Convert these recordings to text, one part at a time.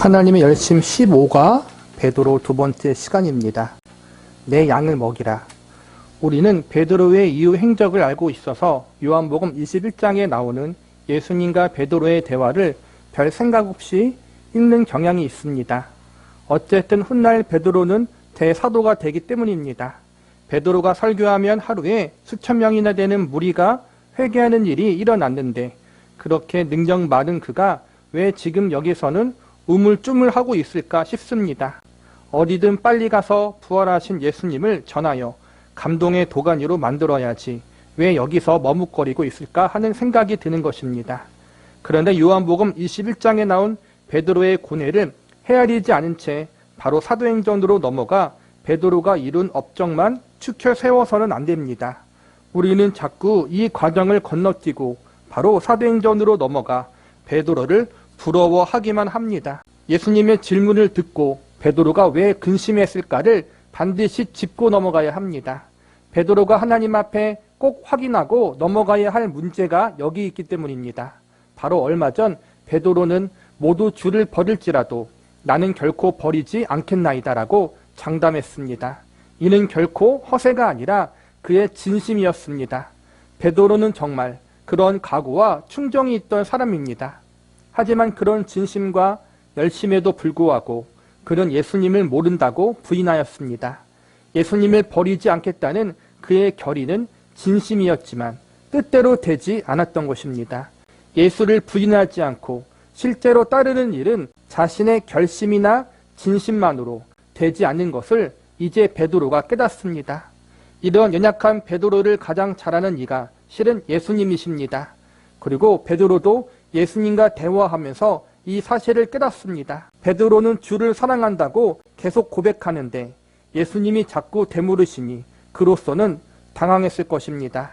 하나님의 열심 15가 베드로 두 번째 시간입니다. 내 양을 먹이라. 우리는 베드로의 이후 행적을 알고 있어서 요한복음 21장에 나오는 예수님과 베드로의 대화를 별 생각 없이 읽는 경향이 있습니다. 어쨌든 훗날 베드로는 대사도가 되기 때문입니다. 베드로가 설교하면 하루에 수천 명이나 되는 무리가 회개하는 일이 일어났는데 그렇게 능력 많은 그가 왜 지금 여기서는 우물쭈물하고 있을까 싶습니다. 어디든 빨리 가서 부활하신 예수님을 전하여 감동의 도가니로 만들어야지 왜 여기서 머뭇거리고 있을까 하는 생각이 드는 것입니다. 그런데 요한복음 21장에 나온 베드로의 고뇌를 헤아리지 않은 채 바로 사도행전으로 넘어가 베드로가 이룬 업적만 추켜 세워서는 안 됩니다. 우리는 자꾸 이 과정을 건너뛰고 바로 사도행전으로 넘어가 베드로를 부러워하기만 합니다. 예수님의 질문을 듣고 베드로가 왜 근심했을까를 반드시 짚고 넘어가야 합니다. 베드로가 하나님 앞에 꼭 확인하고 넘어가야 할 문제가 여기 있기 때문입니다. 바로 얼마 전 베드로는 모두 주를 버릴지라도 나는 결코 버리지 않겠나이다라고 장담했습니다. 이는 결코 허세가 아니라 그의 진심이었습니다. 베드로는 정말 그런 각오와 충정이 있던 사람입니다. 하지만 그런 진심과 열심에도 불구하고 그는 예수님을 모른다고 부인하였습니다. 예수님을 버리지 않겠다는 그의 결의는 진심이었지만 뜻대로 되지 않았던 것입니다. 예수를 부인하지 않고 실제로 따르는 일은 자신의 결심이나 진심만으로 되지 않는 것을 이제 베드로가 깨닫습니다. 이런 연약한 베드로를 가장 잘 아는 이가 실은 예수님이십니다. 그리고 베드로도 예수님과 대화하면서 이 사실을 깨닫습니다. 베드로는 주를 사랑한다고 계속 고백하는데 예수님이 자꾸 되물으시니 그로서는 당황했을 것입니다.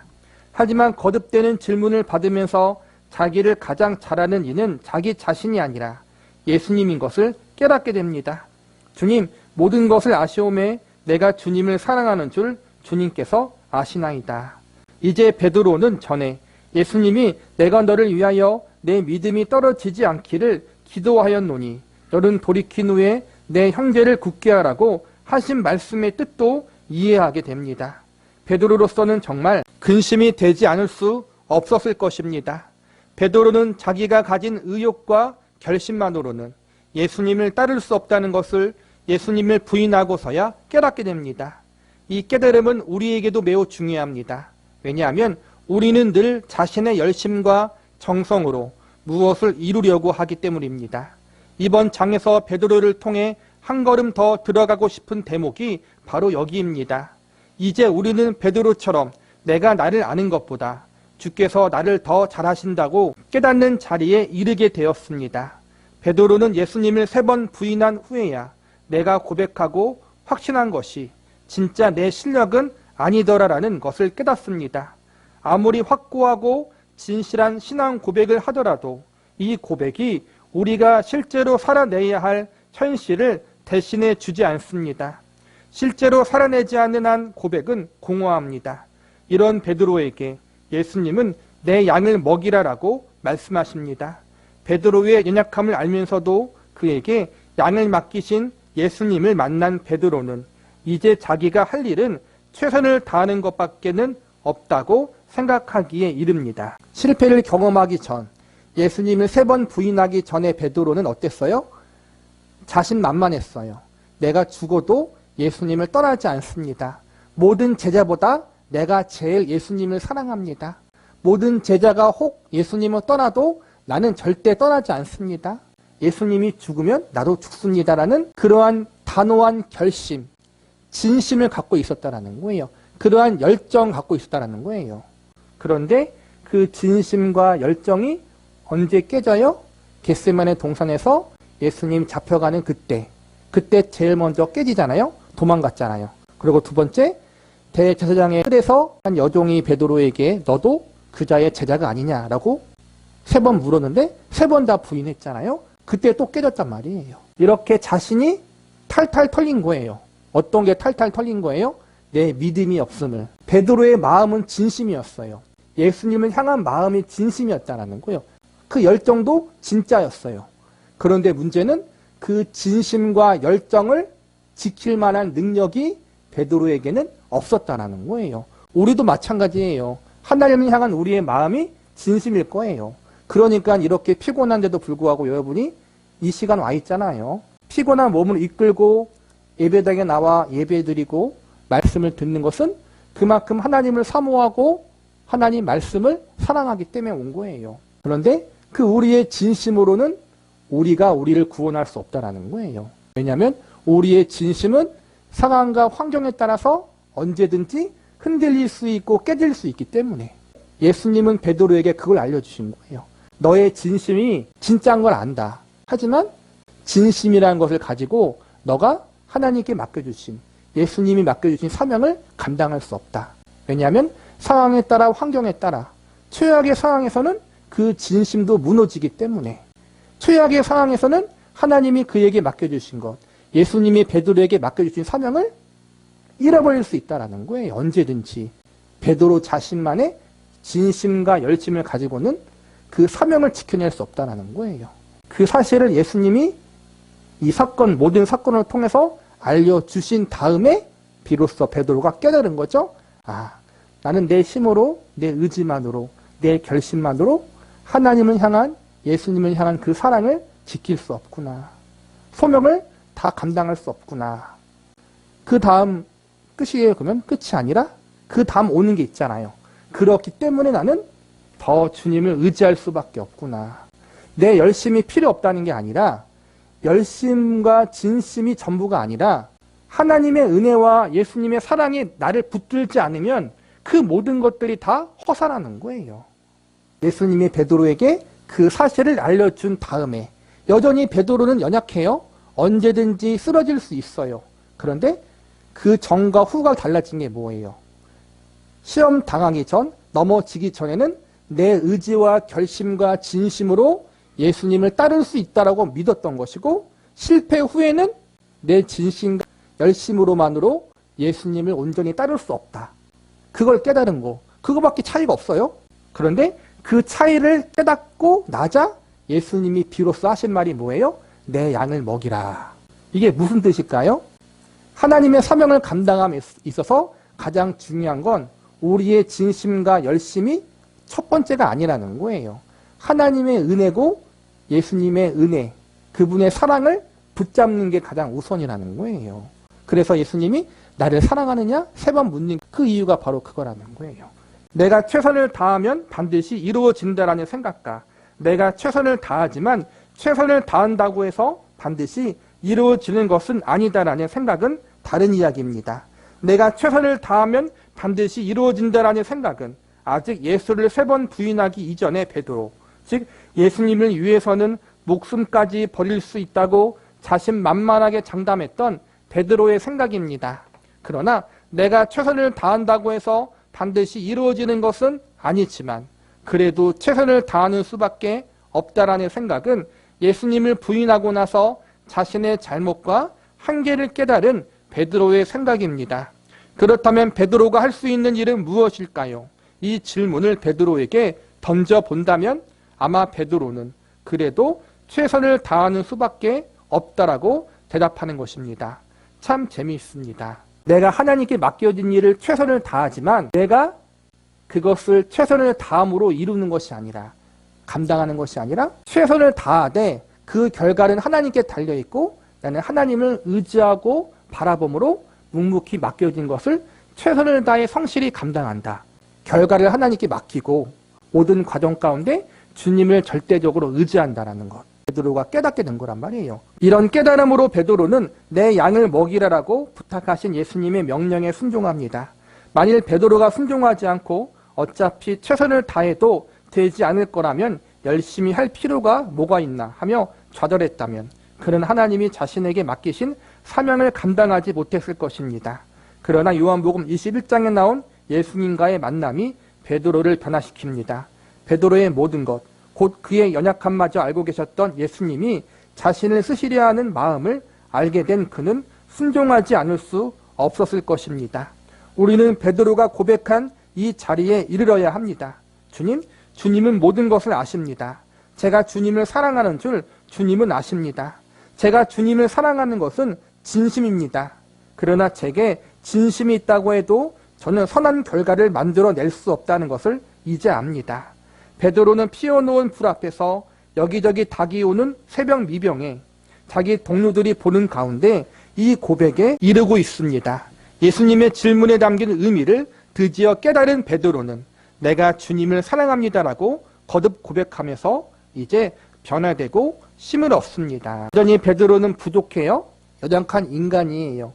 하지만 거듭되는 질문을 받으면서 자기를 가장 잘 아는 이는 자기 자신이 아니라 예수님인 것을 깨닫게 됩니다. 주님, 모든 것을 아시오매 내가 주님을 사랑하는 줄 주님께서 아시나이다. 이제 베드로는 전에 예수님이 내가 너를 위하여 내 믿음이 떨어지지 않기를 기도하였노니 너는 돌이킨 후에 내 형제를 굳게 하라고 하신 말씀의 뜻도 이해하게 됩니다. 베드로로서는 정말 근심이 되지 않을 수 없었을 것입니다. 베드로는 자기가 가진 의욕과 결심만으로는 예수님을 따를 수 없다는 것을 예수님을 부인하고서야 깨닫게 됩니다. 이 깨달음은 우리에게도 매우 중요합니다. 왜냐하면 우리는 늘 자신의 열심과 정성으로 무엇을 이루려고 하기 때문입니다. 이번 장에서 베드로를 통해 한 걸음 더 들어가고 싶은 대목이 바로 여기입니다. 이제 우리는 베드로처럼 내가 나를 아는 것보다 주께서 나를 더 잘하신다고 깨닫는 자리에 이르게 되었습니다. 베드로는 예수님을 3번 부인한 후에야 내가 고백하고 확신한 것이 진짜 내 실력은 아니더라라는 것을 깨닫습니다. 아무리 확고하고 진실한 신앙 고백을 하더라도 이 고백이 우리가 실제로 살아내야 할 현실을 대신해 주지 않습니다. 실제로 살아내지 않는 한 고백은 공허합니다. 이런 베드로에게 예수님은 내 양을 먹이라라고 말씀하십니다. 베드로의 연약함을 알면서도 그에게 양을 맡기신 예수님을 만난 베드로는 이제 자기가 할 일은 최선을 다하는 것밖에는 없다고 생각하기에 이릅니다. 실패를 경험하기 전, 예수님을 3번 부인하기 전에 베드로는 어땠어요? 자신만만했어요. 내가 죽어도 예수님을 떠나지 않습니다. 모든 제자보다 내가 제일 예수님을 사랑합니다. 모든 제자가 혹 예수님을 떠나도 나는 절대 떠나지 않습니다. 예수님이 죽으면 나도 죽습니다라는 그러한 단호한 결심, 진심을 갖고 있었다라는 거예요. 그러한 열정 갖고 있었다라는 거예요. 그런데 그 진심과 열정이 언제 깨져요? 겟세마네 동산에서 예수님 잡혀가는 그때 제일 먼저 깨지잖아요. 도망갔잖아요. 그리고 두 번째, 대제사장의 틀에서 한 여종이 베드로에게 너도 그자의 제자가 아니냐라고 3번 물었는데 3번 다 부인했잖아요. 그때 또 깨졌단 말이에요. 이렇게 자신이 탈탈 털린 거예요. 어떤 게 탈탈 털린 거예요? 내 믿음이 없음을. 베드로의 마음은 진심이었어요. 예수님을 향한 마음이 진심이었다는 거예요. 그 열정도 진짜였어요. 그런데 문제는 그 진심과 열정을 지킬 만한 능력이 베드로에게는 없었다라는 거예요. 우리도 마찬가지예요. 하나님을 향한 우리의 마음이 진심일 거예요. 그러니까 이렇게 피곤한데도 불구하고 여러분이 이 시간 와 있잖아요. 피곤한 몸을 이끌고 예배당에 나와 예배드리고 말씀을 듣는 것은 그만큼 하나님을 사모하고 하나님 말씀을 사랑하기 때문에 온 거예요. 그런데 그 우리의 진심으로는 우리가 우리를 구원할 수 없다라는 거예요. 왜냐하면 우리의 진심은 상황과 환경에 따라서 언제든지 흔들릴 수 있고 깨질 수 있기 때문에 예수님은 베드로에게 그걸 알려주신 거예요. 너의 진심이 진짜인 걸 안다. 하지만 진심이라는 것을 가지고 너가 하나님께 맡겨주신, 예수님이 맡겨주신 사명을 감당할 수 없다. 왜냐하면 상황에 따라 환경에 따라 최악의 상황에서는 그 진심도 무너지기 때문에 최악의 상황에서는 하나님이 그에게 맡겨주신 것, 예수님이 베드로에게 맡겨주신 사명을 잃어버릴 수 있다는 거예요. 언제든지. 베드로 자신만의 진심과 열심을 가지고는 그 사명을 지켜낼 수 없다는 거예요. 그 사실을 예수님이 이 사건, 모든 사건을 통해서 알려주신 다음에 비로소 베드로가 깨달은 거죠. 아, 나는 내 힘으로, 내 의지만으로, 내 결심만으로 하나님을 향한, 예수님을 향한 그 사랑을 지킬 수 없구나. 소명을 다 감당할 수 없구나. 그 다음 끝이에요. 그러면 끝이 아니라 그 다음 오는 게 있잖아요. 그렇기 때문에 나는 더 주님을 의지할 수밖에 없구나. 내 열심이 필요 없다는 게 아니라 열심과 진심이 전부가 아니라 하나님의 은혜와 예수님의 사랑이 나를 붙들지 않으면 그 모든 것들이 다 허사라는 거예요. 예수님이 베드로에게 그 사실을 알려준 다음에 여전히 베드로는 연약해요. 언제든지 쓰러질 수 있어요. 그런데 그 전과 후가 달라진 게 뭐예요? 시험 당하기 전, 넘어지기 전에는 내 의지와 결심과 진심으로 예수님을 따를 수 있다라고 믿었던 것이고, 실패 후에는 내 진심과 열심으로만으로 예수님을 온전히 따를 수 없다. 그걸 깨달은 거. 그거밖에 차이가 없어요. 그런데 그 차이를 깨닫고 나자 예수님이 비로소 하신 말이 뭐예요? 내 양을 먹이라. 이게 무슨 뜻일까요? 하나님의 사명을 감당함에 있어서 가장 중요한 건 우리의 진심과 열심이 첫 번째가 아니라는 거예요. 하나님의 은혜고 예수님의 은혜, 그분의 사랑을 붙잡는 게 가장 우선이라는 거예요. 그래서 예수님이 나를 사랑하느냐? 3번 묻는 그 이유가 바로 그거라는 거예요. 내가 최선을 다하면 반드시 이루어진다라는 생각과 내가 최선을 다하지만 최선을 다한다고 해서 반드시 이루어지는 것은 아니다라는 생각은 다른 이야기입니다. 내가 최선을 다하면 반드시 이루어진다라는 생각은 아직 예수를 3번 부인하기 이전에 베드로, 즉 예수님을 위해서는 목숨까지 버릴 수 있다고 자신만만하게 장담했던 베드로의 생각입니다. 그러나 내가 최선을 다한다고 해서 반드시 이루어지는 것은 아니지만 그래도 최선을 다하는 수밖에 없다라는 생각은 예수님을 부인하고 나서 자신의 잘못과 한계를 깨달은 베드로의 생각입니다. 그렇다면 베드로가 할 수 있는 일은 무엇일까요? 이 질문을 베드로에게 던져본다면 아마 베드로는 그래도 최선을 다하는 수밖에 없다라고 대답하는 것입니다. 참 재미있습니다. 내가 하나님께 맡겨진 일을 최선을 다하지만 내가 그것을 최선을 다함으로 이루는 것이 아니라, 감당하는 것이 아니라 최선을 다하되 그 결과는 하나님께 달려있고 나는 하나님을 의지하고 바라봄으로 묵묵히 맡겨진 것을 최선을 다해 성실히 감당한다. 결과를 하나님께 맡기고 모든 과정 가운데 주님을 절대적으로 의지한다라는 것. 베드로가 깨닫게 된 거란 말이에요. 이런 깨달음으로 베드로는 내 양을 먹이라라고 부탁하신 예수님의 명령에 순종합니다. 만일 베드로가 순종하지 않고 어차피 최선을 다해도 되지 않을 거라면 열심히 할 필요가 뭐가 있나 하며 좌절했다면 그는 하나님이 자신에게 맡기신 사명을 감당하지 못했을 것입니다. 그러나 요한복음 21장에 나온 예수님과의 만남이 베드로를 변화시킵니다. 베드로의 모든 것, 곧 그의 연약함마저 알고 계셨던 예수님이 자신을 쓰시려 하는 마음을 알게 된 그는 순종하지 않을 수 없었을 것입니다. 우리는 베드로가 고백한 이 자리에 이르러야 합니다. 주님, 주님은 모든 것을 아십니다. 제가 주님을 사랑하는 줄 주님은 아십니다. 제가 주님을 사랑하는 것은 진심입니다. 그러나 제게 진심이 있다고 해도 저는 선한 결과를 만들어낼 수 없다는 것을 이제 압니다. 베드로는 피워놓은 불 앞에서 여기저기 닭이 오는 새벽 미병에 자기 동료들이 보는 가운데 이 고백에 이르고 있습니다. 예수님의 질문에 담긴 의미를 드디어 깨달은 베드로는 내가 주님을 사랑합니다라고 거듭 고백하면서 이제 변화되고 힘을 얻습니다. 여전히 베드로는 부족해요. 연약한 인간이에요.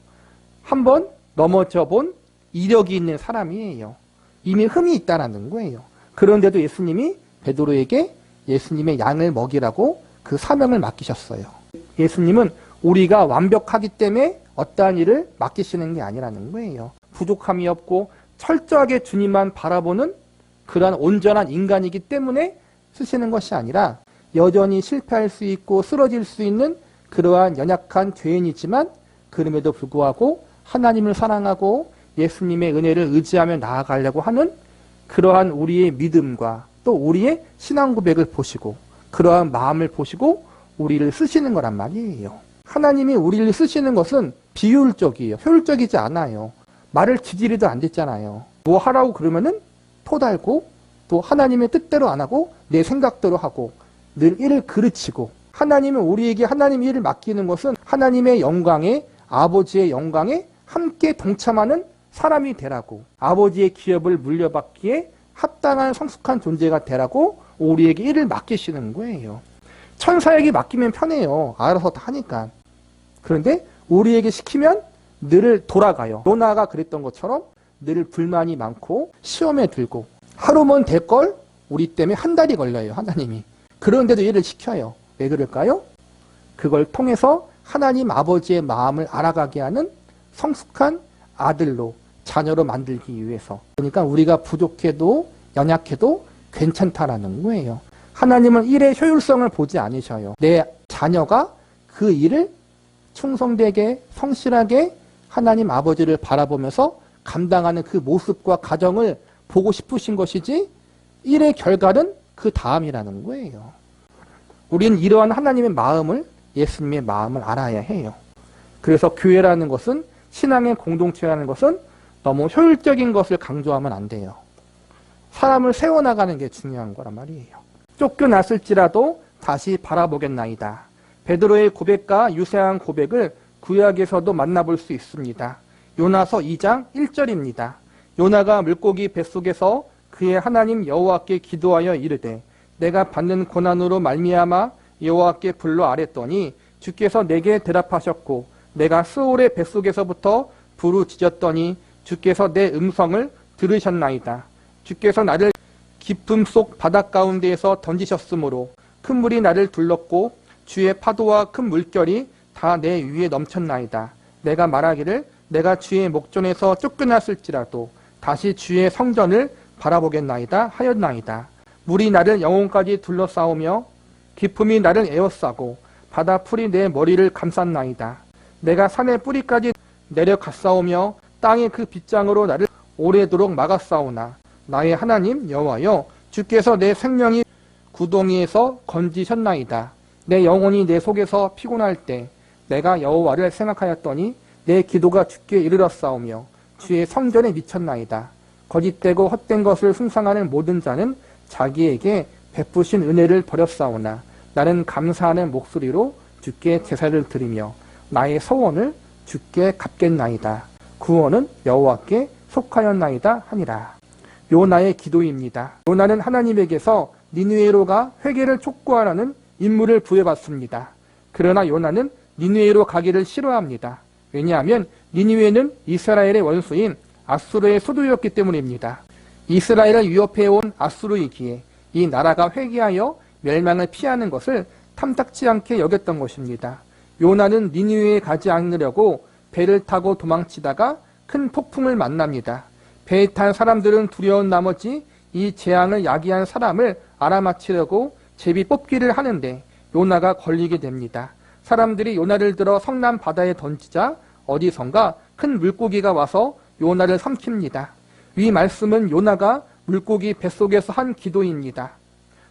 한번 넘어져 본 이력이 있는 사람이에요. 이미 흠이 있다는 거예요. 그런데도 예수님이 베드로에게 예수님의 양을 먹이라고 그 사명을 맡기셨어요. 예수님은 우리가 완벽하기 때문에 어떠한 일을 맡기시는 게 아니라는 거예요. 부족함이 없고 철저하게 주님만 바라보는 그러한 온전한 인간이기 때문에 쓰시는 것이 아니라 여전히 실패할 수 있고 쓰러질 수 있는 그러한 연약한 죄인이지만 그럼에도 불구하고 하나님을 사랑하고 예수님의 은혜를 의지하며 나아가려고 하는 그러한 우리의 믿음과 또 우리의 신앙 고백을 보시고 그러한 마음을 보시고 우리를 쓰시는 거란 말이에요. 하나님이 우리를 쓰시는 것은 비효율적이에요. 효율적이지 않아요. 말을 지지리도 안 듣잖아요. 뭐 하라고 그러면은 토달고 또 하나님의 뜻대로 안 하고 내 생각대로 하고 늘 일을 그르치고 하나님은 우리에게 하나님의 일을 맡기는 것은 하나님의 영광에 아버지의 영광에 함께 동참하는 사람이 되라고 아버지의 기업을 물려받기에 합당한 성숙한 존재가 되라고 우리에게 일을 맡기시는 거예요. 천사에게 맡기면 편해요. 알아서 다 하니까. 그런데 우리에게 시키면 늘 돌아가요. 요나가 그랬던 것처럼 늘 불만이 많고 시험에 들고 하루면 될 걸 우리 때문에 한 달이 걸려요. 하나님이. 그런데도 일을 시켜요. 왜 그럴까요? 그걸 통해서 하나님 아버지의 마음을 알아가게 하는 성숙한 아들로 자녀로 만들기 위해서. 그러니까 우리가 부족해도 연약해도 괜찮다라는 거예요. 하나님은 일의 효율성을 보지 않으셔요. 내 자녀가 그 일을 충성되게 성실하게 하나님 아버지를 바라보면서 감당하는 그 모습과 가정을 보고 싶으신 것이지 일의 결과는 그 다음이라는 거예요. 우리는 이러한 하나님의 마음을 예수님의 마음을 알아야 해요. 그래서 교회라는 것은 신앙의 공동체라는 것은 너무 효율적인 것을 강조하면 안 돼요. 사람을 세워나가는 게 중요한 거란 말이에요. 쫓겨났을지라도 다시 바라보겠나이다. 베드로의 고백과 유사한 고백을 구약에서도 만나볼 수 있습니다. 요나서 2장 1절입니다. 요나가 물고기 뱃속에서 그의 하나님 여호와께 기도하여 이르되 내가 받는 고난으로 말미암아 여호와께 불러 아뢰더니 주께서 내게 대답하셨고 내가 스올의 뱃속에서부터 부르짖었더니 주께서 내 음성을 들으셨나이다. 주께서 나를 깊음 속 바닷 가운데에서 던지셨으므로 큰 물이 나를 둘렀고 주의 파도와 큰 물결이 다 내 위에 넘쳤나이다. 내가 말하기를 내가 주의 목전에서 쫓겨났을지라도 다시 주의 성전을 바라보겠나이다 하였나이다. 물이 나를 영혼까지 둘러싸우며 깊음이 나를 에워싸고 바다 풀이 내 머리를 감쌌나이다. 내가 산의 뿌리까지 내려갔사오며 땅의 그 빗장으로 나를 오래도록 막았사오나 나의 하나님 여호와여 주께서 내 생명이 구덩이에서 건지셨나이다. 내 영혼이 내 속에서 피곤할 때 내가 여호와를 생각하였더니 내 기도가 주께 이르렀사오며 주의 성전에 미쳤나이다. 거짓되고 헛된 것을 숭상하는 모든 자는 자기에게 베푸신 은혜를 버렸사오나 나는 감사하는 목소리로 주께 제사를 드리며 나의 소원을 주께 갚겠나이다. 구원은 여호와께 속하였나이다 하니라. 요나의 기도입니다. 요나는 하나님에게서 니느웨로 가 회개를 촉구하라는 임무를 부여받습니다. 그러나 요나는 니느웨로 가기를 싫어합니다. 왜냐하면 니느웨는 이스라엘의 원수인 아수르의 수도였기 때문입니다. 이스라엘을 위협해온 아수르이기에 이 나라가 회개하여 멸망을 피하는 것을 탐탁치 않게 여겼던 것입니다. 요나는 니느웨에 가지 않으려고 배를 타고 도망치다가 큰 폭풍을 만납니다. 배에 탄 사람들은 두려운 나머지 이 재앙을 야기한 사람을 알아맞히려고 제비 뽑기를 하는데 요나가 걸리게 됩니다. 사람들이 요나를 들어 성남 바다에 던지자 어디선가 큰 물고기가 와서 요나를 삼킵니다. 이 말씀은 요나가 물고기 뱃속에서 한 기도입니다.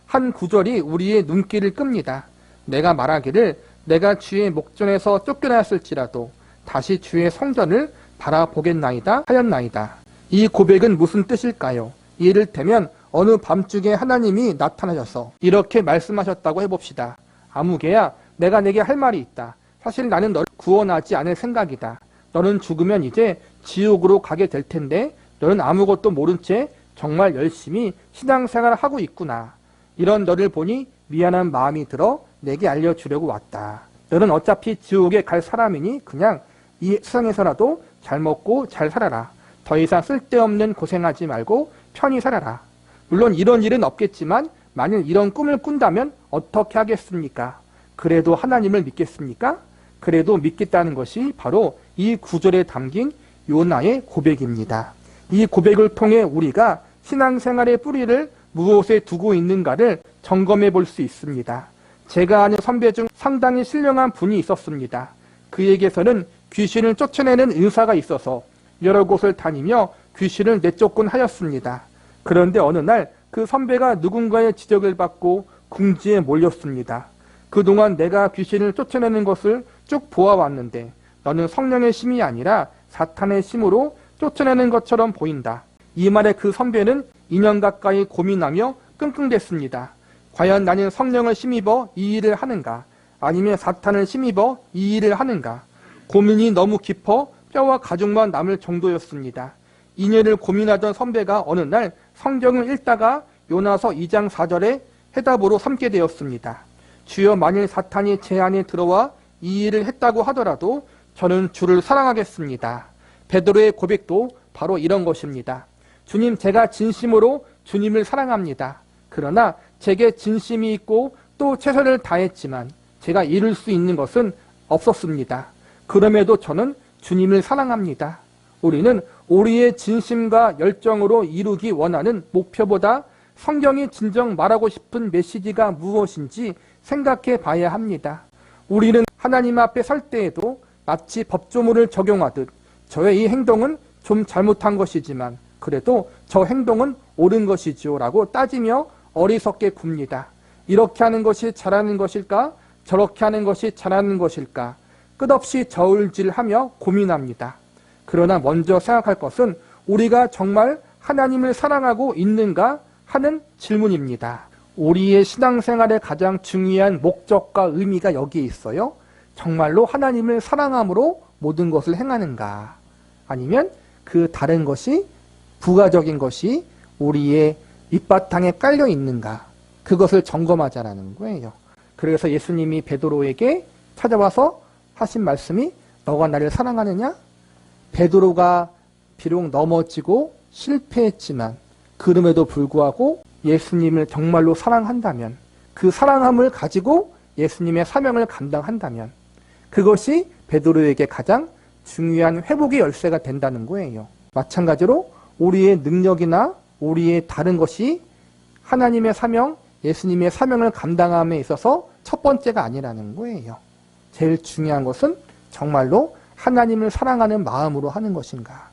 한 구절이 우리의 눈길을 끕니다. 내가 말하기를 내가 주의 목전에서 쫓겨났을지라도 다시 주의 성전을 바라보겠나이다 하였나이다. 이 고백은 무슨 뜻일까요? 이를테면 어느 밤중에 하나님이 나타나셔서 이렇게 말씀하셨다고 해봅시다. 아무개야, 내가 내게 할 말이 있다. 사실 나는 너를 구원하지 않을 생각이다. 너는 죽으면 이제 지옥으로 가게 될 텐데 너는 아무것도 모른 채 정말 열심히 신앙생활을 하고 있구나. 이런 너를 보니 미안한 마음이 들어 내게 알려주려고 왔다. 너는 어차피 지옥에 갈 사람이니 그냥 이 세상에서라도 잘 먹고 잘 살아라. 더 이상 쓸데없는 고생하지 말고 편히 살아라. 물론 이런 일은 없겠지만 만일 이런 꿈을 꾼다면 어떻게 하겠습니까? 그래도 하나님을 믿겠습니까? 그래도 믿겠다는 것이 바로 이 구절에 담긴 요나의 고백입니다. 이 고백을 통해 우리가 신앙생활의 뿌리를 무엇에 두고 있는가를 점검해 볼 수 있습니다. 제가 아는 선배 중 상당히 신령한 분이 있었습니다. 그에게서는 귀신을 쫓아내는 은사가 있어서 여러 곳을 다니며 귀신을 내쫓곤 하였습니다. 그런데 어느 날 그 선배가 누군가의 지적을 받고 궁지에 몰렸습니다. 그동안 내가 귀신을 쫓아내는 것을 쭉 보아왔는데 너는 성령의 힘이 아니라 사탄의 힘으로 쫓아내는 것처럼 보인다. 이 말에 그 선배는 2년 가까이 고민하며 끙끙댔습니다. 과연 나는 성령을 힘입어 이 일을 하는가? 아니면 사탄을 힘입어 이 일을 하는가? 고민이 너무 깊어 뼈와 가죽만 남을 정도였습니다. 2년을 고민하던 선배가 어느 날 성경을 읽다가 요나서 2장 4절에 해답으로 삼게 되었습니다. 주여, 만일 사탄이 제 안에 들어와 이 일을 했다고 하더라도 저는 주를 사랑하겠습니다. 베드로의 고백도 바로 이런 것입니다. 주님, 제가 진심으로 주님을 사랑합니다. 그러나 제게 진심이 있고 또 최선을 다했지만 제가 이룰 수 있는 것은 없었습니다. 그럼에도 저는 주님을 사랑합니다. 우리는 우리의 진심과 열정으로 이루기 원하는 목표보다 성경이 진정 말하고 싶은 메시지가 무엇인지 생각해 봐야 합니다. 우리는 하나님 앞에 설 때에도 마치 법조문을 적용하듯 저의 이 행동은 좀 잘못한 것이지만 그래도 저 행동은 옳은 것이지요 라고 따지며 어리석게 굽니다. 이렇게 하는 것이 잘하는 것일까? 저렇게 하는 것이 잘하는 것일까? 끝없이 저울질하며 고민합니다. 그러나 먼저 생각할 것은 우리가 정말 하나님을 사랑하고 있는가 하는 질문입니다. 우리의 신앙생활의 가장 중요한 목적과 의미가 여기에 있어요. 정말로 하나님을 사랑함으로 모든 것을 행하는가? 아니면 그 다른 것이 부가적인 것이 우리의 밑바탕에 깔려 있는가? 그것을 점검하자라는 거예요. 그래서 예수님이 베드로에게 찾아와서 하신 말씀이 너가 나를 사랑하느냐? 베드로가 비록 넘어지고 실패했지만 그럼에도 불구하고 예수님을 정말로 사랑한다면, 그 사랑함을 가지고 예수님의 사명을 감당한다면 그것이 베드로에게 가장 중요한 회복의 열쇠가 된다는 거예요. 마찬가지로 우리의 능력이나 우리의 다른 것이 하나님의 사명, 예수님의 사명을 감당함에 있어서 첫 번째가 아니라는 거예요. 제일 중요한 것은 정말로 하나님을 사랑하는 마음으로 하는 것인가.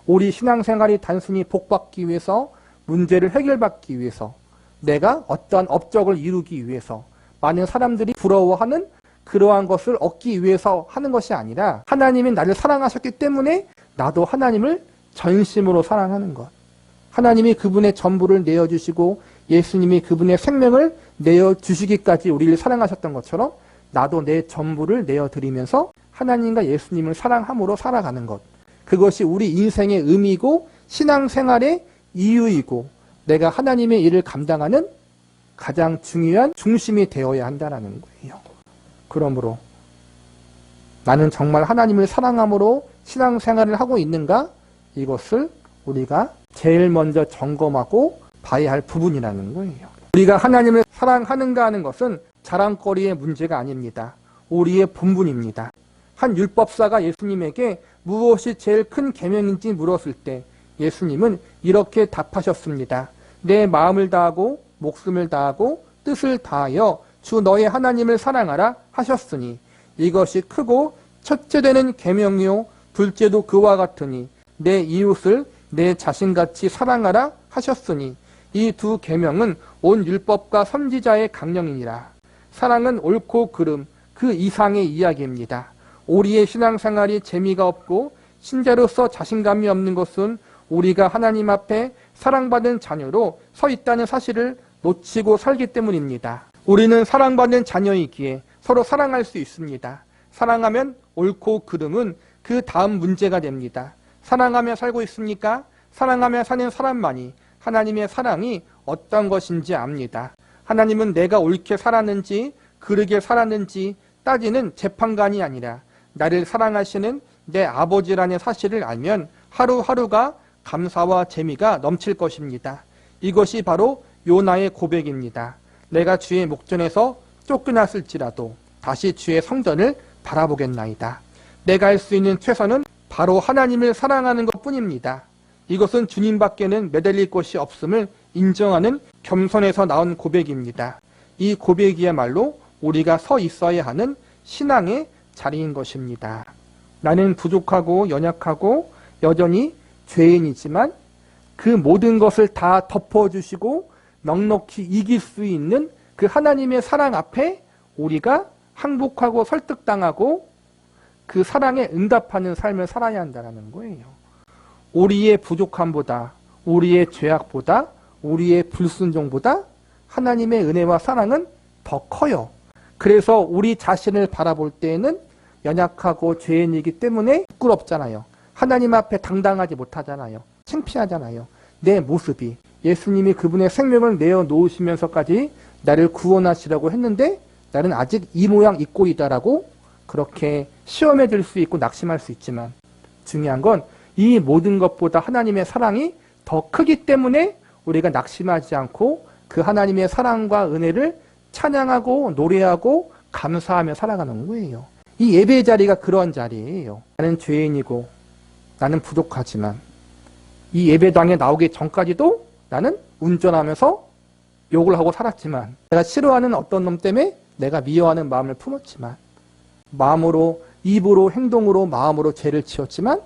우리 신앙생활이 단순히 복받기 위해서, 문제를 해결받기 위해서, 내가 어떠한 업적을 이루기 위해서, 많은 사람들이 부러워하는 그러한 것을 얻기 위해서 하는 것이 아니라 하나님이 나를 사랑하셨기 때문에 나도 하나님을 전심으로 사랑하는 것. 하나님이 그분의 전부를 내어주시고 예수님이 그분의 생명을 내어주시기까지 우리를 사랑하셨던 것처럼 나도 내 전부를 내어드리면서 하나님과 예수님을 사랑함으로 살아가는 것. 그것이 우리 인생의 의미이고 신앙생활의 이유이고 내가 하나님의 일을 감당하는 가장 중요한 중심이 되어야 한다는 거예요. 그러므로 나는 정말 하나님을 사랑함으로 신앙생활을 하고 있는가? 이것을 우리가 제일 먼저 점검하고 봐야 할 부분이라는 거예요. 우리가 하나님을 사랑하는가 하는 것은 자랑거리의 문제가 아닙니다. 우리의 본분입니다. 한 율법사가 예수님에게 무엇이 제일 큰 계명인지 물었을 때 예수님은 이렇게 답하셨습니다. 내 마음을 다하고 목숨을 다하고 뜻을 다하여 주 너의 하나님을 사랑하라 하셨으니 이것이 크고 첫째 되는 계명이요 둘째도 그와 같으니 내 이웃을 내 자신같이 사랑하라 하셨으니 이 두 계명은 온 율법과 선지자의 강령이니라. 사랑은 옳고 그름 그 이상의 이야기입니다. 우리의 신앙생활이 재미가 없고 신자로서 자신감이 없는 것은 우리가 하나님 앞에 사랑받은 자녀로 서 있다는 사실을 놓치고 살기 때문입니다. 우리는 사랑받는 자녀이기에 서로 사랑할 수 있습니다. 사랑하면 옳고 그름은 그 다음 문제가 됩니다. 사랑하며 살고 있습니까? 사랑하며 사는 사람만이 하나님의 사랑이 어떤 것인지 압니다. 하나님은 내가 옳게 살았는지 그르게 살았는지 따지는 재판관이 아니라 나를 사랑하시는 내 아버지라는 사실을 알면 하루하루가 감사와 재미가 넘칠 것입니다. 이것이 바로 요나의 고백입니다. 내가 주의 목전에서 쫓겨났을지라도 다시 주의 성전을 바라보겠나이다. 내가 할 수 있는 최선은 바로 하나님을 사랑하는 것뿐입니다. 이것은 주님밖에는 매달릴 것이 없음을 인정하는 겸손에서 나온 고백입니다. 이 고백이야말로 우리가 서 있어야 하는 신앙의 자리인 것입니다. 나는 부족하고 연약하고 여전히 죄인이지만 그 모든 것을 다 덮어주시고 넉넉히 이길 수 있는 그 하나님의 사랑 앞에 우리가 항복하고 설득당하고 그 사랑에 응답하는 삶을 살아야 한다는 거예요. 우리의 부족함보다, 우리의 죄악보다, 우리의 불순종보다 하나님의 은혜와 사랑은 더 커요. 그래서 우리 자신을 바라볼 때에는 연약하고 죄인이기 때문에 부끄럽잖아요. 하나님 앞에 당당하지 못하잖아요. 창피하잖아요. 내 모습이 예수님이 그분의 생명을 내어 놓으시면서까지 나를 구원하시라고 했는데 나는 아직 이 모양 이 꼴이다라고 그렇게 시험에 들 수 있고 낙심할 수 있지만 중요한 건 이 모든 것보다 하나님의 사랑이 더 크기 때문에 우리가 낙심하지 않고 그 하나님의 사랑과 은혜를 찬양하고 노래하고 감사하며 살아가는 거예요. 이 예배의 자리가 그런 자리예요. 나는 죄인이고 나는 부족하지만 이 예배당에 나오기 전까지도 나는 운전하면서 욕을 하고 살았지만 내가 싫어하는 어떤 놈 때문에 내가 미워하는 마음을 품었지만 마음으로 입으로 행동으로 마음으로 죄를 지었지만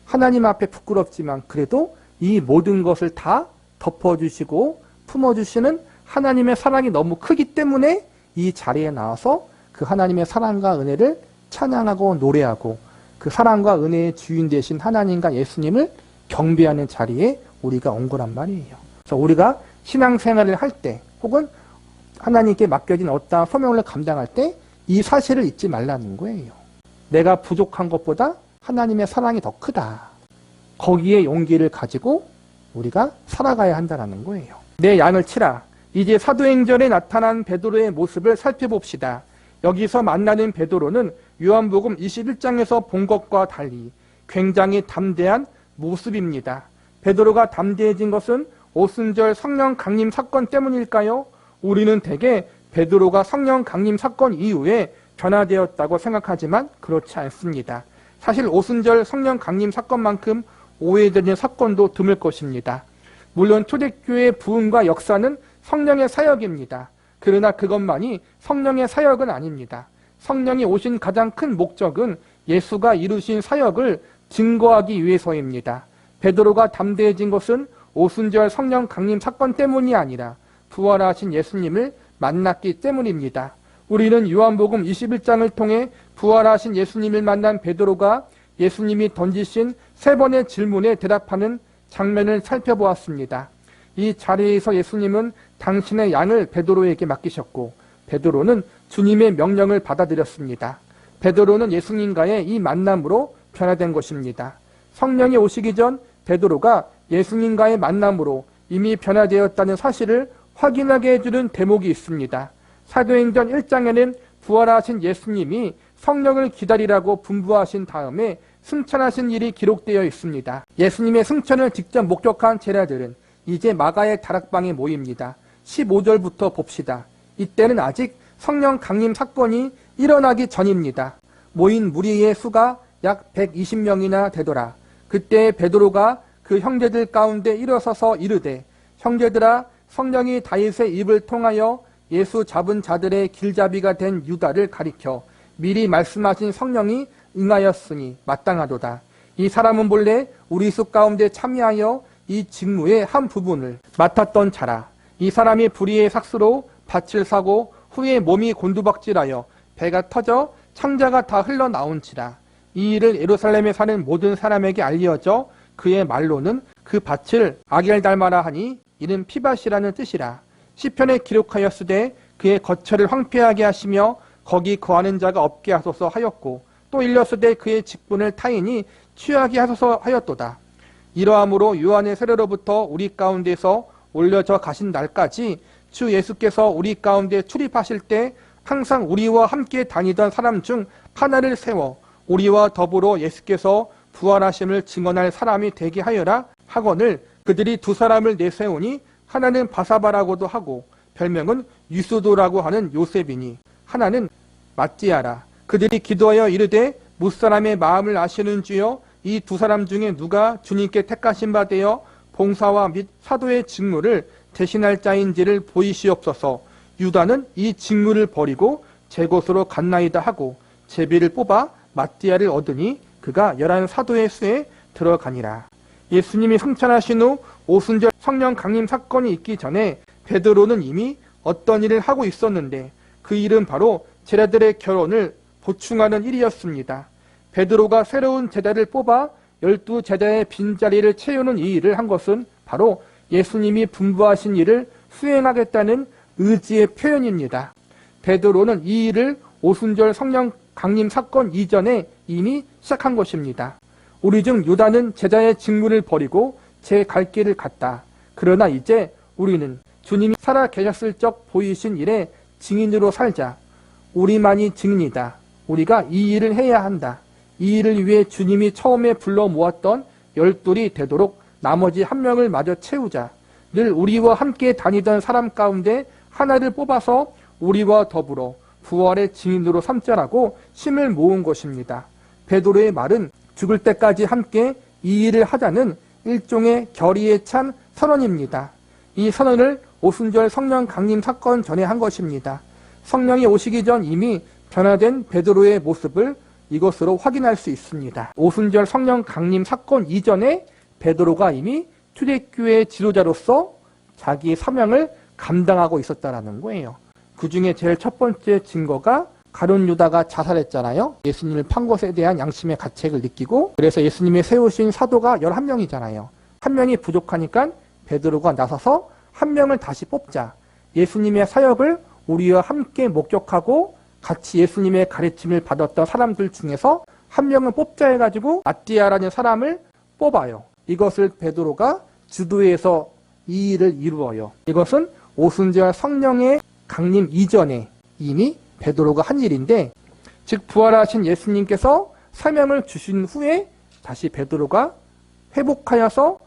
하나님 앞에 부끄럽지만 그래도 이 모든 것을 다 덮어주시고 품어주시는 하나님의 사랑이 너무 크기 때문에 이 자리에 나와서 그 하나님의 사랑과 은혜를 찬양하고 노래하고 그 사랑과 은혜의 주인 되신 하나님과 예수님을 경배하는 자리에 우리가 온 거란 말이에요. 그래서 우리가 신앙생활을 할 때 혹은 하나님께 맡겨진 어떠한 소명을 감당할 때 이 사실을 잊지 말라는 거예요. 내가 부족한 것보다 하나님의 사랑이 더 크다. 거기에 용기를 가지고 우리가 살아가야 한다는 거예요. 내 양을 치라. 이제 사도행전에 나타난 베드로의 모습을 살펴봅시다. 여기서 만나는 베드로는 요한복음 21장에서 본 것과 달리 굉장히 담대한 모습입니다. 베드로가 담대해진 것은 오순절 성령 강림 사건 때문일까요? 우리는 대개 베드로가 성령 강림 사건 이후에 변화되었다고 생각하지만 그렇지 않습니다. 사실 오순절 성령 강림 사건만큼 오해되는 사건도 드물 것입니다. 물론 초대교회의 부흥과 역사는 성령의 사역입니다. 그러나 그것만이 성령의 사역은 아닙니다. 성령이 오신 가장 큰 목적은 예수가 이루신 사역을 증거하기 위해서입니다. 베드로가 담대해진 것은 오순절 성령 강림 사건 때문이 아니라 부활하신 예수님을 만났기 때문입니다. 우리는 요한복음 21장을 통해 부활하신 예수님을 만난 베드로가 예수님이 던지신 3번의 질문에 대답하는 장면을 살펴보았습니다. 이 자리에서 예수님은 당신의 양을 베드로에게 맡기셨고 베드로는 주님의 명령을 받아들였습니다. 베드로는 예수님과의 이 만남으로 변화된 것입니다. 성령이 오시기 전 베드로가 예수님과의 만남으로 이미 변화되었다는 사실을 확인하게 해주는 대목이 있습니다. 사도행전 1장에는 부활하신 예수님이 성령을 기다리라고 분부하신 다음에 승천하신 일이 기록되어 있습니다. 예수님의 승천을 직접 목격한 제자들은 이제 마가의 다락방에 모입니다. 15절부터 봅시다. 이때는 아직 성령 강림 사건이 일어나기 전입니다. 모인 무리의 수가 약 120명이나 되더라. 그때 베드로가 그 형제들 가운데 일어서서 이르되 형제들아 성령이 다윗의 입을 통하여 예수 잡은 자들의 길잡이가 된 유다를 가리켜 미리 말씀하신 성령이 응하였으니 마땅하도다. 이 사람은 본래 우리 수 가운데 참여하여 이 직무의 한 부분을 맡았던 자라. 이 사람이 불의의 삭수로 밭을 사고 후에 몸이 곤두박질하여 배가 터져 창자가 다 흘러나온지라. 이 일을 예루살렘에 사는 모든 사람에게 알려져 그의 말로는 그 밭을 아겔달마라 하니 이는 피밭이라는 뜻이라. 시편에 기록하였으되 그의 거처를 황폐하게 하시며 거기 거하는 자가 없게 하소서 하였고, 또 일렀으되 그의 직분을 타인이 취하게 하소서 하였도다. 이러함으로 요한의 세례로부터 우리 가운데서 올려져 가신 날까지 주 예수께서 우리 가운데 출입하실 때 항상 우리와 함께 다니던 사람 중 하나를 세워 우리와 더불어 예수께서 부활하심을 증언할 사람이 되게 하여라 하거늘, 그들이 두 사람을 내세우니 하나는 바사바라고도 하고 별명은 유수도라고 하는 요셉이니 하나는 마띠아라. 그들이 기도하여 이르되 무사람의 마음을 아시는 주여, 이 두 사람 중에 누가 주님께 택하신 바 되어 봉사와 및 사도의 직무를 대신할 자인지를 보이시옵소서. 유다는 이 직무를 버리고 제 곳으로 갔나이다 하고 제비를 뽑아 마띠아를 얻으니 그가 11 사도의 수에 들어가니라. 예수님이 승천하신 후 오순절 성령 강림 사건이 있기 전에 베드로는 이미 어떤 일을 하고 있었는데 그 일은 바로 제자들의 결혼을 보충하는 일이었습니다. 베드로가 새로운 제자를 뽑아 12 제자의 빈자리를 채우는 이 일을 한 것은 바로 예수님이 분부하신 일을 수행하겠다는 의지의 표현입니다. 베드로는 이 일을 오순절 성령 강림 사건 이전에 이미 시작한 것입니다. 우리 중 유다는 제자의 직무를 버리고 제 갈 길을 갔다. 그러나 이제 우리는 주님이 살아 계셨을 적 보이신 일에 증인으로 살자. 우리만이 증인이다. 우리가 이 일을 해야 한다. 이 일을 위해 주님이 처음에 불러 모았던 12이 되도록 나머지 1명을 마저 채우자. 늘 우리와 함께 다니던 사람 가운데 하나를 뽑아서 우리와 더불어 부활의 증인으로 삼자라고 힘을 모은 것입니다. 베드로의 말은 죽을 때까지 함께 이 일을 하자는 일종의 결의에 찬 선언입니다. 이 선언을 오순절 성령 강림 사건 전에 한 것입니다. 성령이 오시기 전 이미 변화된 베드로의 모습을 이것으로 확인할 수 있습니다. 오순절 성령 강림 사건 이전에 베드로가 이미 초대교회의 지도자로서 자기의 사명을 감당하고 있었다는 거예요. 그 중에 제일 첫 번째 증거가 가룟 유다가 자살했잖아요. 예수님을 판 것에 대한 양심의 가책을 느끼고, 그래서 예수님이 세우신 사도가 11명이잖아요. 1명이 부족하니까 베드로가 나서서 1명을 다시 뽑자. 예수님의 사역을 우리와 함께 목격하고 같이 예수님의 가르침을 받았던 사람들 중에서 1명을 뽑자 해가지고 마띠아라는 사람을 뽑아요. 이것을 베드로가 주도해서 이 일을 이루어요. 이것은 오순절 성령의 강림 이전에 이미 베드로가 한 일인데, 즉 부활하신 예수님께서 사명을 주신 후에 다시 베드로가 회복하여서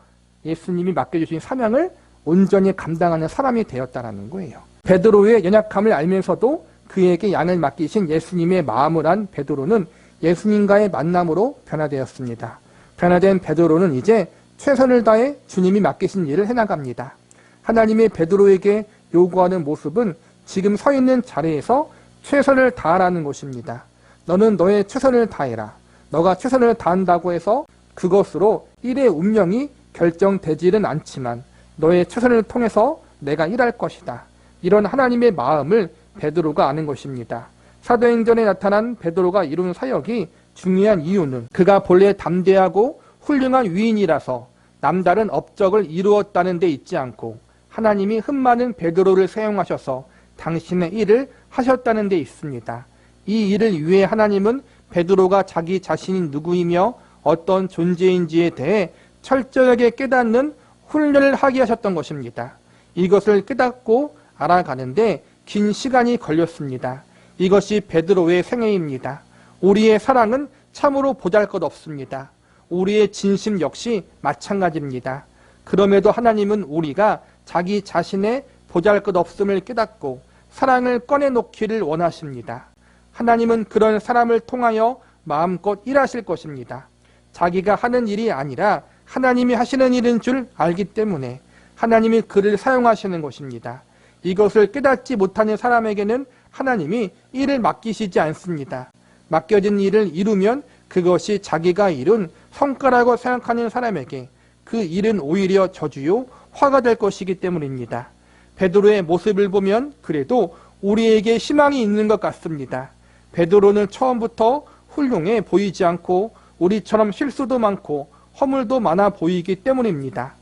예수님이 맡겨주신 사명을 온전히 감당하는 사람이 되었다는 거예요. 베드로의 연약함을 알면서도 그에게 양을 맡기신 예수님의 마음을 안 베드로는 예수님과의 만남으로 변화되었습니다. 변화된 베드로는 이제 최선을 다해 주님이 맡기신 일을 해나갑니다. 하나님이 베드로에게 요구하는 모습은 지금 서 있는 자리에서 최선을 다하라는 것입니다. 너는 너의 최선을 다해라. 너가 최선을 다한다고 해서 그것으로 일의 운명이 결정되지는 않지만 너의 최선을 통해서 내가 일할 것이다. 이런 하나님의 마음을 베드로가 아는 것입니다. 사도행전에 나타난 베드로가 이룬 사역이 중요한 이유는 그가 본래 담대하고 훌륭한 위인이라서 남다른 업적을 이루었다는 데 있지 않고 하나님이 흠많은 베드로를 사용하셔서 당신의 일을 하셨다는 데 있습니다. 이 일을 위해 하나님은 베드로가 자기 자신이 누구이며 어떤 존재인지에 대해 철저하게 깨닫는 훈련을 하게 하셨던 것입니다. 이것을 깨닫고 알아가는데 긴 시간이 걸렸습니다. 이것이 베드로의 생애입니다. 우리의 사랑은 참으로 보잘것없습니다. 우리의 진심 역시 마찬가지입니다. 그럼에도 하나님은 우리가 자기 자신의 보잘것없음을 깨닫고 사랑을 꺼내놓기를 원하십니다. 하나님은 그런 사람을 통하여 마음껏 일하실 것입니다. 자기가 하는 일이 아니라 하나님이 하시는 일인 줄 알기 때문에 하나님이 그를 사용하시는 것입니다. 이것을 깨닫지 못하는 사람에게는 하나님이 일을 맡기시지 않습니다. 맡겨진 일을 이루면 그것이 자기가 이룬 성과라고 생각하는 사람에게 그 일은 오히려 저주요 화가 될 것이기 때문입니다. 베드로의 모습을 보면 그래도 우리에게 희망이 있는 것 같습니다. 베드로는 처음부터 훌륭해 보이지 않고 우리처럼 실수도 많고 허물도 많아 보이기 때문입니다.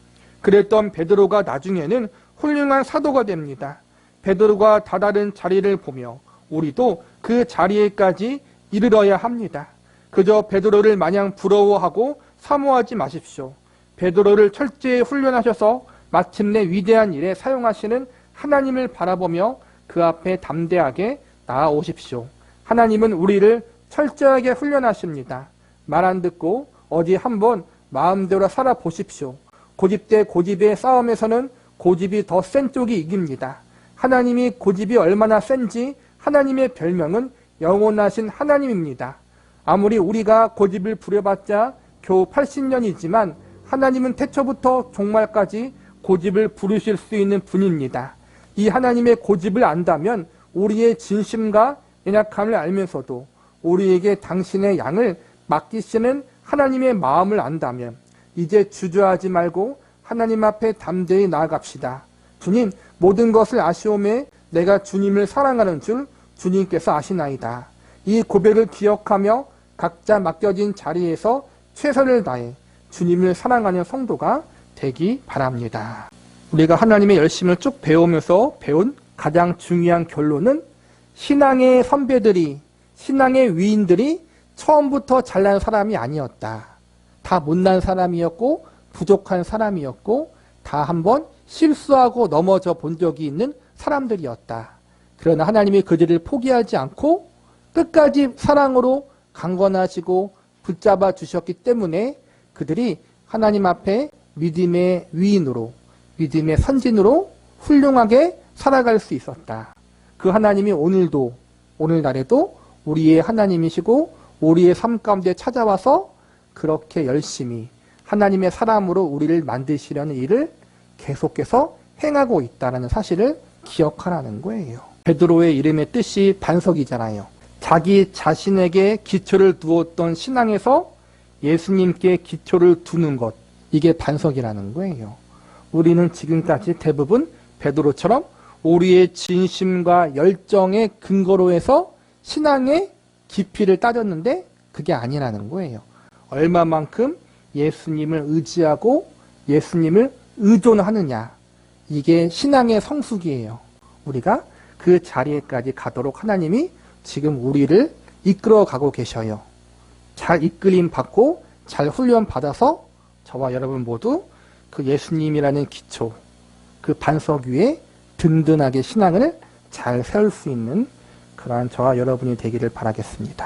그랬던 베드로가 나중에는 훌륭한 사도가 됩니다. 베드로가 다다른 자리를 보며 우리도 그 자리에까지 이르러야 합니다. 그저 베드로를 마냥 부러워하고 사모하지 마십시오. 베드로를 철저히 훈련하셔서 마침내 위대한 일에 사용하시는 하나님을 바라보며 그 앞에 담대하게 나아오십시오. 하나님은 우리를 철저하게 훈련하십니다. 말 안 듣고 어디 한번 마음대로 살아보십시오. 고집 대 고집의 싸움에서는 고집이 더 센 쪽이 이깁니다. 하나님이 고집이 얼마나 센지 하나님의 별명은 영원하신 하나님입니다. 아무리 우리가 고집을 부려봤자 겨우 80년이지만 하나님은 태초부터 종말까지 고집을 부르실 수 있는 분입니다. 이 하나님의 고집을 안다면 우리의 진심과 연약함을 알면서도 우리에게 당신의 양을 맡기시는 하나님의 마음을 안다면 이제 주저하지 말고 하나님 앞에 담대히 나아갑시다. 주님, 모든 것을 아시오매 내가 주님을 사랑하는 줄 주님께서 아시나이다. 이 고백을 기억하며 각자 맡겨진 자리에서 최선을 다해 주님을 사랑하는 성도가 되기 바랍니다. 우리가 하나님의 열심을 쭉 배우면서 배운 가장 중요한 결론은 신앙의 선배들이, 신앙의 위인들이 처음부터 잘난 사람이 아니었다. 다 못난 사람이었고 부족한 사람이었고 다 한번 실수하고 넘어져 본 적이 있는 사람들이었다. 그러나 하나님이 그들을 포기하지 않고 끝까지 사랑으로 강권하시고 붙잡아 주셨기 때문에 그들이 하나님 앞에 믿음의 위인으로, 믿음의 선진으로 훌륭하게 살아갈 수 있었다. 그 하나님이 오늘도, 오늘날에도 우리의 하나님이시고 우리의 삶 가운데 찾아와서 그렇게 열심히 하나님의 사람으로 우리를 만드시려는 일을 계속해서 행하고 있다는 사실을 기억하라는 거예요. 베드로의 이름의 뜻이 반석이잖아요. 자기 자신에게 기초를 두었던 신앙에서 예수님께 기초를 두는 것, 이게 반석이라는 거예요. 우리는 지금까지 대부분 베드로처럼 우리의 진심과 열정의 근거로 해서 신앙의 깊이를 따졌는데 그게 아니라는 거예요. 얼마만큼 예수님을 의지하고 예수님을 의존하느냐, 이게 신앙의 성숙이에요. 우리가 그 자리에까지 가도록 하나님이 지금 우리를 이끌어 가고 계셔요. 잘 이끌림 받고 잘 훈련 받아서 저와 여러분 모두 그 예수님이라는 기초, 그 반석 위에 든든하게 신앙을 잘 세울 수 있는 그러한 저와 여러분이 되기를 바라겠습니다.